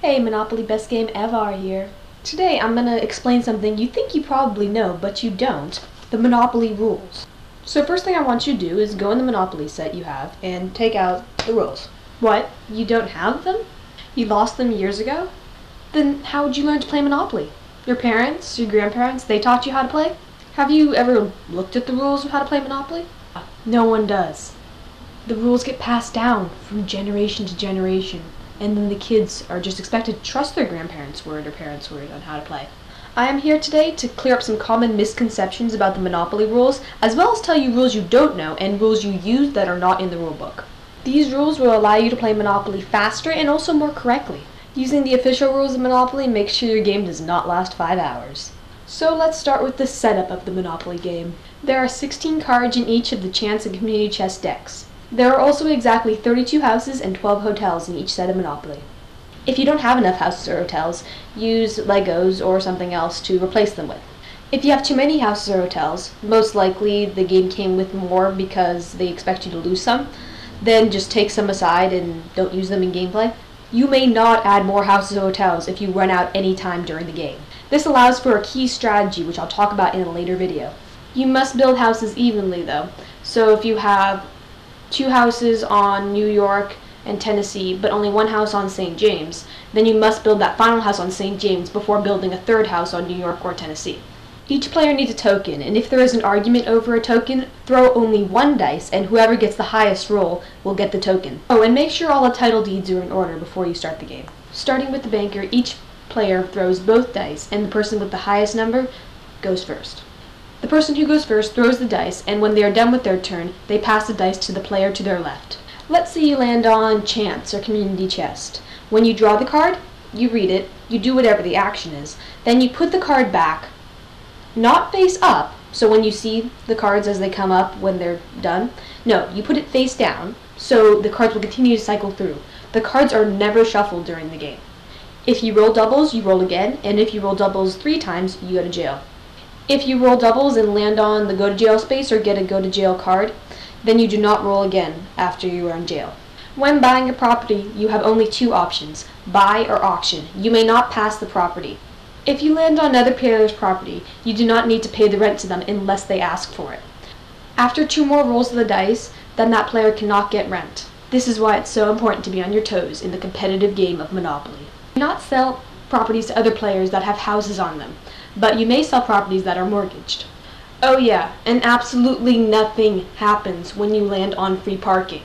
Hey, Monopoly Best Game Ever here. Today I'm going to explain something you think you probably know, but you don't. The Monopoly rules. So first thing I want you to do is go in the Monopoly set you have and take out the rules. What? You don't have them? You lost them years ago? Then how would you learn to play Monopoly? Your parents, your grandparents, they taught you how to play? Have you ever looked at the rules of how to play Monopoly? No one does. The rules get passed down from generation to generation, and then the kids are just expected to trust their grandparents' word or parents' word on how to play. I am here today to clear up some common misconceptions about the Monopoly rules, as well as tell you rules you don't know and rules you use that are not in the rulebook. These rules will allow you to play Monopoly faster and also more correctly. Using the official rules of Monopoly makes sure your game does not last 5 hours. So let's start with the setup of the Monopoly game. There are 16 cards in each of the Chance and Community Chest decks. There are also exactly 32 houses and 12 hotels in each set of Monopoly. If you don't have enough houses or hotels, use Legos or something else to replace them with. If you have too many houses or hotels, most likely the game came with more because they expect you to lose some, then just take some aside and don't use them in gameplay. You may not add more houses or hotels if you run out any time during the game. This allows for a key strategy which I'll talk about in a later video. You must build houses evenly though, so if you have 2 houses on New York and Tennessee, but only 1 house on St. James, then you must build that final house on St. James before building a 3rd house on New York or Tennessee. Each player needs a token, and if there is an argument over a token, throw only 1 dice, and whoever gets the highest roll will get the token. Oh, and make sure all the title deeds are in order before you start the game. Starting with the banker, each player throws both dice, and the person with the highest number goes first. The person who goes first throws the dice, and when they are done with their turn, they pass the dice to the player to their left. Let's say you land on Chance or Community Chest. When you draw the card, you read it, you do whatever the action is, then you put the card back, not face up, so when you see the cards as they come up when they're done, no, you put it face down, so the cards will continue to cycle through. The cards are never shuffled during the game. If you roll doubles, you roll again, and if you roll doubles 3 times, you go to jail. If you roll doubles and land on the go to jail space or get a go to jail card, then you do not roll again after you are in jail. When buying a property, you have only 2 options, buy or auction. You may not pass the property. If you land on another player's property, you do not need to pay the rent to them unless they ask for it. After 2 more rolls of the dice, then that player cannot get rent. This is why it's so important to be on your toes in the competitive game of Monopoly. Do not sell properties to other players that have houses on them, but you may sell properties that are mortgaged. Oh yeah, and absolutely nothing happens when you land on free parking.